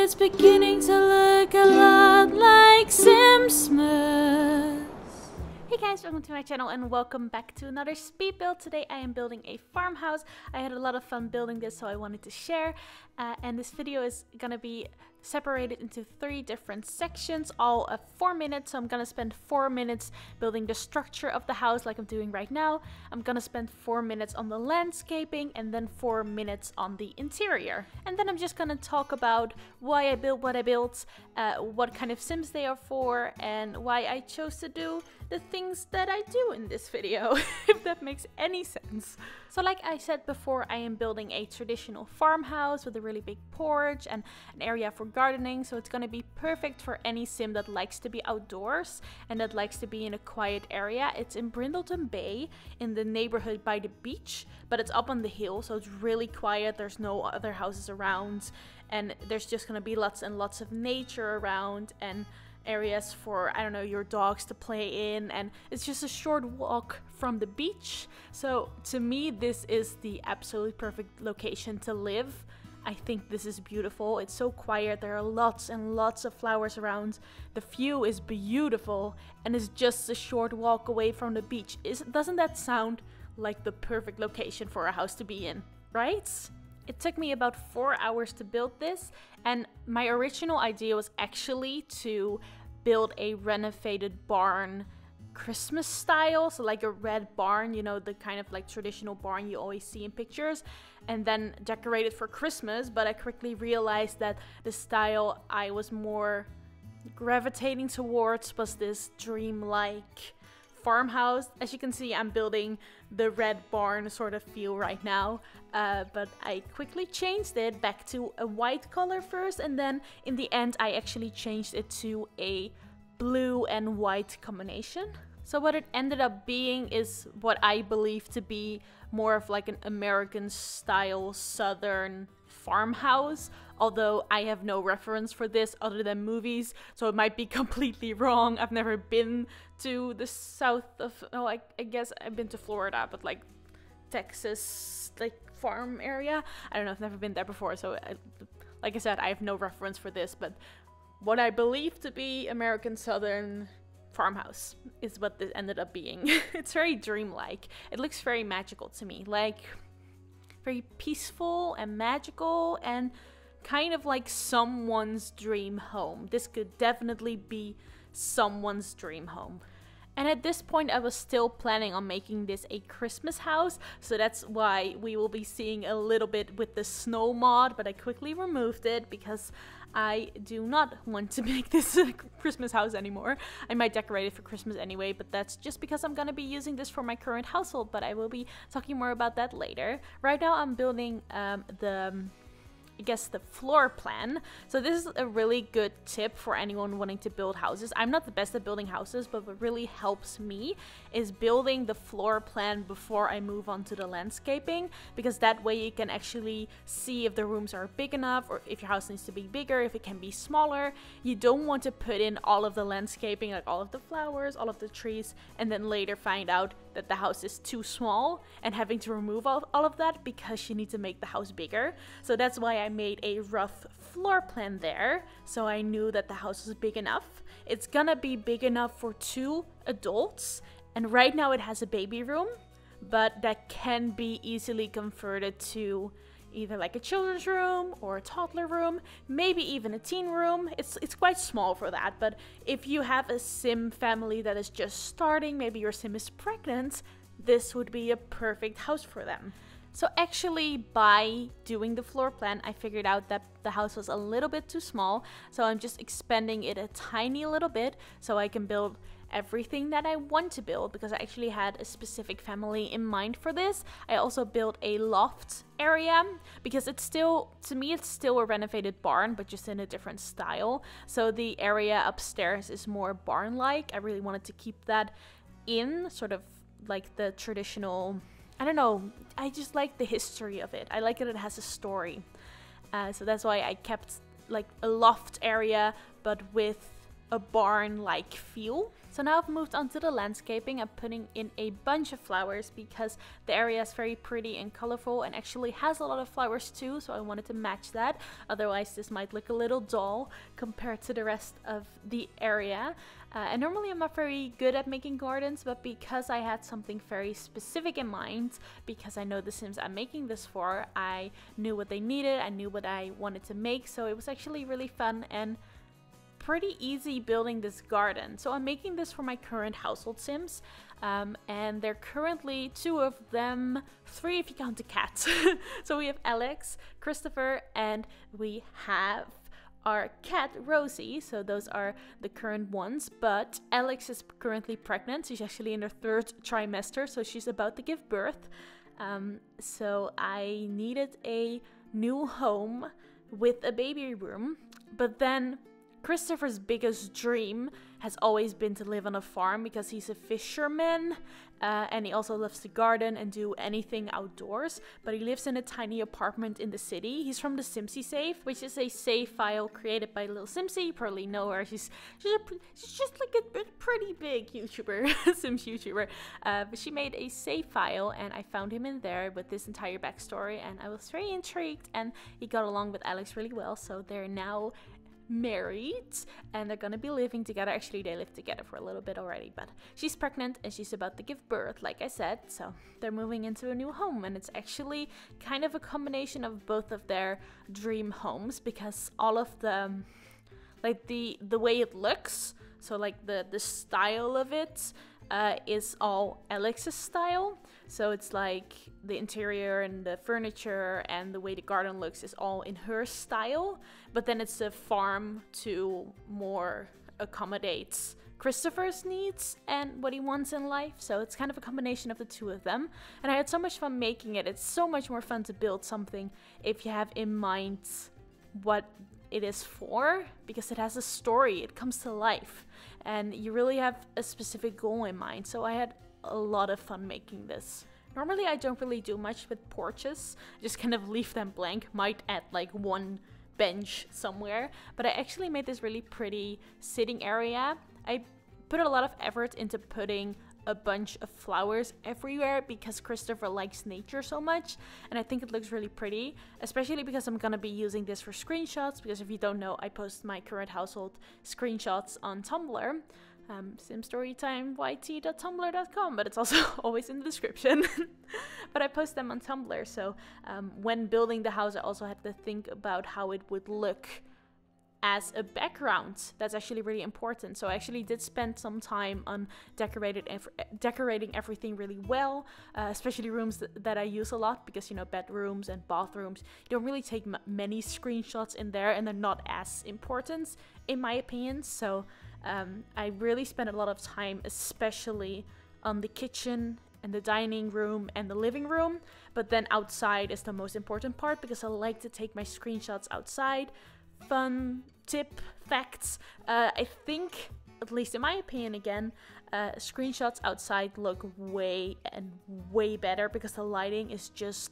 it's beginning to look a lot like Simsmas. Hey guys, welcome to my channel and welcome back to another speed build. Today I am building a farmhouse. I had a lot of fun building this, so I wanted to share. And this video is gonna be separated into 3 different sections, all of 4 minutes. So I'm gonna spend 4 minutes building the structure of the house like I'm doing right now. I'm gonna spend 4 minutes on the landscaping and then 4 minutes on the interior. And then I'm just gonna talk about why I built what I built, what kind of sims they are for, and why I chose to do the things that I do in this video, if that makes any sense. So like I said before, I am building a traditional farmhouse with a really big porch and an area for gardening, so it's gonna be perfect for any sim that likes to be outdoors and that likes to be in a quiet area. It's in Brindleton Bay in the neighborhood by the beach, but it's up on the hill, so it's really quiet. There's no other houses around, and there's just gonna be lots and lots of nature around and areas for, I don't know, your dogs to play in, and it's just a short walk from the beach. So to me, this is the absolute perfect location to live. I think this is beautiful. It's so quiet. There are lots and lots of flowers around. The view is beautiful and it's just a short walk away from the beach. Doesn't that sound like the perfect location for a house to be in, right? It took me about 4 hours to build this, and my original idea was actually to build a renovated barn Christmas style, so like a red barn, you know, the kind of like traditional barn you always see in pictures, and then decorate it for Christmas. But I quickly realized that the style I was more gravitating towards was this dreamlike farmhouse. As you can see, I'm building the red barn sort of feel right now, but I quickly changed it back to a white color first, and then in the end I actually changed it to a blue and white combination. So what it ended up being is what I believe to be more of like an American style southern farmhouse, although I have no reference for this other than movies, so it might be completely wrong. I've never been to the south of, oh, I guess I've been to Florida, but like Texas, like farm area. I don't know, I've never been there before, so like I said, I have no reference for this, but what I believe to be American southern farmhouse is what this ended up being. It's very dreamlike. It looks very magical to me, like very peaceful and magical and kind of like someone's dream home. This could definitely be someone's dream home. And at this point I was still planning on making this a Christmas house, so that's why we will be seeing a little bit with the snow mod, but I quickly removed it because I do not want to make this a Christmas house anymore. I might decorate it for Christmas anyway, but that's just because I'm gonna be using this for my current household, but I will be talking more about that later. Right now I'm building the floor plan. So this is a really good tip for anyone wanting to build houses. I'm not the best at building houses, but what really helps me is building the floor plan before I move on to the landscaping, because that way you can actually see if the rooms are big enough or if your house needs to be bigger, if it can be smaller. You don't want to put in all of the landscaping, like all of the flowers, all of the trees, and then later find out that the house is too small and having to remove all of that because you need to make the house bigger. So that's why I made a rough floor plan there, so I knew that the house was big enough. It's gonna be big enough for 2 adults, and right now it has a baby room, but that can be easily converted to either like a children's room or a toddler room, maybe even a teen room. It's quite small for that, but if you have a sim family that is just starting, maybe your sim is pregnant, this would be a perfect house for them. So actually, by doing the floor plan, I figured out that the house was a little bit too small, so I'm just expanding it a tiny little bit so I can build everything that I want to build, because I actually had a specific family in mind for this. I also built a loft area because it's still, to me, it's still a renovated barn, but just in a different style. So the area upstairs is more barn-like. I really wanted to keep that in sort of like the traditional, I don't know, I just like the history of it. I like that it has a story. So that's why I kept like a loft area, but with a barn-like feel. So now I've moved on to the landscaping. I'm putting in a bunch of flowers because the area is very pretty and colorful and actually has a lot of flowers too, so I wanted to match that. Otherwise this might look a little dull compared to the rest of the area. And normally I'm not very good at making gardens, but because I had something very specific in mind, because I know the Sims I'm making this for, I knew what they needed, I knew what I wanted to make, so it was actually really fun and pretty easy building this garden. So I'm making this for my current household Sims, and they're currently 2 of them, 3 if you count the cat. So we have Alex, Christopher, and we have our cat Rosie. So those are the current ones, but Alex is currently pregnant. She's actually in her 3rd trimester, so she's about to give birth. So I needed a new home with a baby room, but then Christopher's biggest dream has always been to live on a farm because he's a fisherman, and he also loves to garden and do anything outdoors, but he lives in a tiny apartment in the city. He's from the Simsy Save, which is a save file created by Little Simsy. You probably know her. She's just like a pretty big YouTuber, Sims YouTuber, but she made a save file and I found him in there with this entire backstory, and I was very intrigued, and he got along with Alex really well, so they're now married and they're gonna be living together. Actually, they lived together for a little bit already, but she's pregnant and she's about to give birth, like I said, so they're moving into a new home, and it's actually kind of a combination of both of their dream homes, because all of the like the way it looks, so like the style of it is all Alex's style. So it's like the interior and the furniture and the way the garden looks is all in her style, but then it's a farm to more accommodate Christopher's needs and what he wants in life. So it's kind of a combination of the 2 of them, and I had so much fun making it. It's so much more fun to build something if you have in mind what it is for, because it has a story, it comes to life, and you really have a specific goal in mind. So I had a lot of fun making this. Normally I don't really do much with porches, I just kind of leave them blank, might add like 1 bench somewhere, but I actually made this really pretty sitting area. I put a lot of effort into putting a bunch of flowers everywhere because Christopher likes nature so much, and I think it looks really pretty, especially because I'm gonna be using this for screenshots, because if you don't know, I post my current household screenshots on Tumblr, simstorytimeyt.tumblr.com, but it's also always in the description. But I post them on Tumblr, so when building the house I also had to think about how it would look as a background. That's actually really important. So I actually did spend some time on decorating everything really well, especially rooms that I use a lot, because, you know, bedrooms and bathrooms, you don't really take many screenshots in there, and they're not as important in my opinion. So I really spent a lot of time, especially on the kitchen and the dining room and the living room, but then outside is the most important part, because I like to take my screenshots outside. Fun tip, facts, I think, at least in my opinion again, screenshots outside look way better, because the lighting is just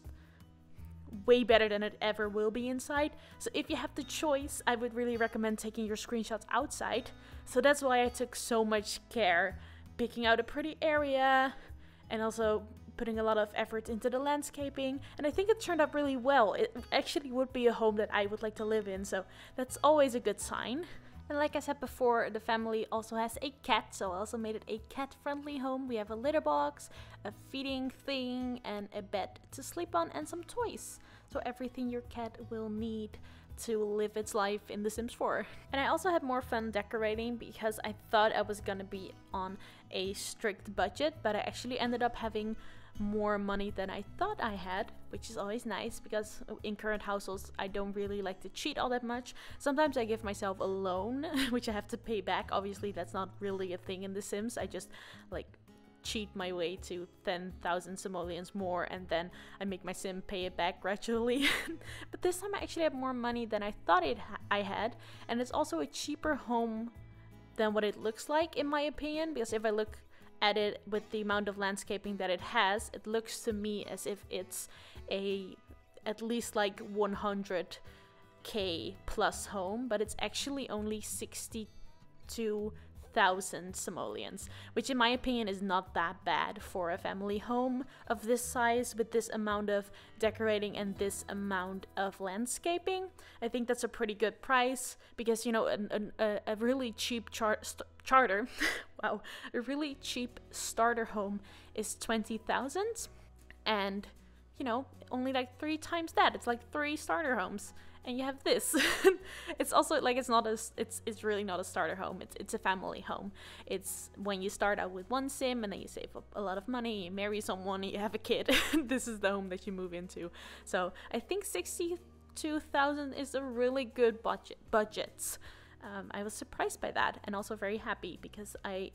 way better than it ever will be inside. So if you have the choice, I would really recommend taking your screenshots outside. So that's why I took so much care picking out a pretty area and also putting a lot of effort into the landscaping, and I think it turned out really well. It actually would be a home that I would like to live in, so that's always a good sign. And like I said before, the family also has a cat, so I also made it a cat-friendly home. We have a litter box, a feeding thing, and a bed to sleep on, and some toys. So everything your cat will need to live its life in The Sims 4. And I also had more fun decorating because I thought I was gonna be on a strict budget, but I actually ended up having more money than I thought I had, which is always nice, because in current households I don't really like to cheat all that much. Sometimes I give myself a loan which I have to pay back. Obviously that's not really a thing in The Sims. I just like cheat my way to 10,000 simoleons more, and then I make my sim pay it back gradually. But this time I actually have more money than I thought I had, and it's also a cheaper home than what it looks like in my opinion, because if I look at it with the amount of landscaping that it has, it looks to me as if it's at least like 100k plus home, but it's actually only 62,000 20,000 simoleons, which in my opinion is not that bad for a family home of this size with this amount of decorating and this amount of landscaping. I think that's a pretty good price because, you know, a really cheap charter wow, a really cheap starter home is 20,000, and you know, only like 3 times that. It's like 3 starter homes, and you have this. It's also like it's really not a starter home. It's a family home. It's when you start out with 1 sim and then you save up a lot of money, you marry someone, you have a kid. This is the home that you move into. So I think 62,000 is a really good budget. I was surprised by that, and also very happy because I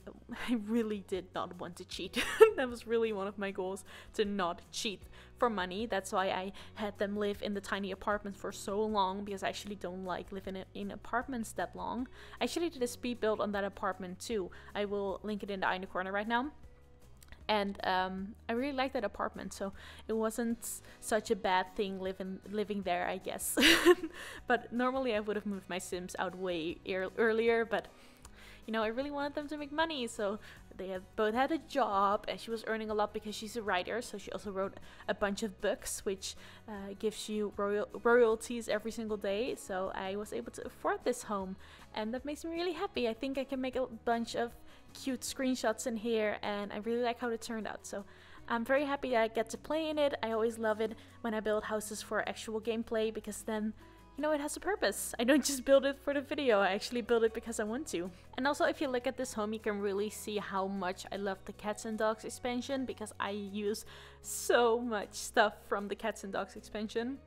really did not want to cheat. That was really one of my goals, to not cheat for money. That's why I had them live in the tiny apartment for so long, because I actually don't like living in apartments that long. I actually did a speed build on that apartment too. I will link it in the eye in the corner right now. And I really liked that apartment, so it wasn't such a bad thing living there, I guess. But normally I would have moved my Sims out way earlier, but you know, I really wanted them to make money, so they both had a job, and she was earning a lot because she's a writer, so she also wrote a bunch of books, which gives you royalties every single day. So I was able to afford this home, and that makes me really happy. I think I can make a bunch of cute screenshots in here, and I really like how it turned out. So I'm very happy I get to play in it. I always love it when I build houses for actual gameplay, because then, you know, it has a purpose. I don't just build it for the video, I actually build it because I want to. And also, if you look at this home, you can really see how much I love the Cats and Dogs expansion, because I use so much stuff from the Cats and Dogs expansion.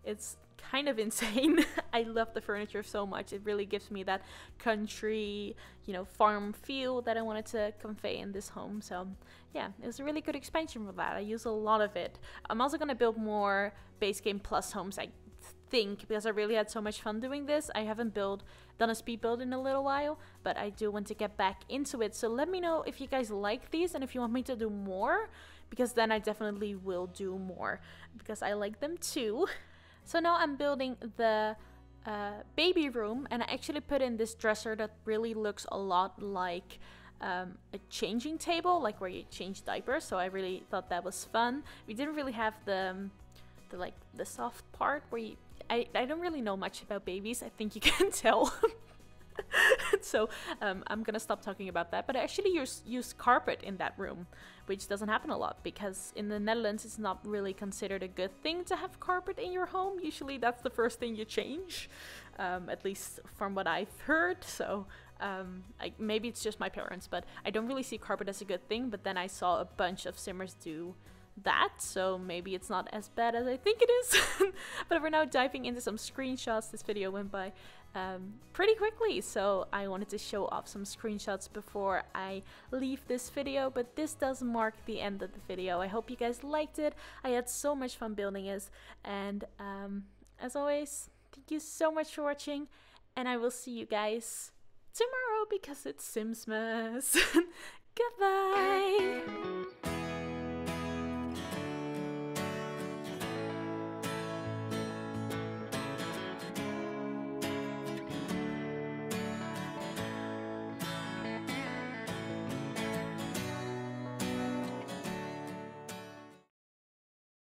It's kind of insane. I love the furniture so much. It really gives me that country, you know, farm feel that I wanted to convey in this home. So yeah, it was a really good expansion for that. I use a lot of it. I'm also gonna build more base game plus homes, I think, because I really had so much fun doing this. I haven't done a speed build in a little while, but I do want to get back into it. So let me know if you guys like these and if you want me to do more, because then I definitely will do more, because I like them too. So now I'm building the baby room, and I actually put in this dresser that really looks a lot like a changing table, like where you change diapers. So I really thought that was fun. We didn't really have the soft part where I don't really know much about babies, I think you can tell. So I'm gonna stop talking about that, but I actually use carpet in that room, which doesn't happen a lot, because in the Netherlands it's not really considered a good thing to have carpet in your home. Usually that's the first thing you change, at least from what I've heard. So maybe it's just my parents, but I don't really see carpet as a good thing. But then I saw a bunch of Simmers do that, so maybe it's not as bad as I think it is. But we're now diving into some screenshots. This video went by pretty quickly, so I wanted to show off some screenshots before I leave this video. But this does mark the end of the video. I hope you guys liked it. I had so much fun building it, and as always, thank you so much for watching, and I will see you guys tomorrow because it's Simsmas. Goodbye.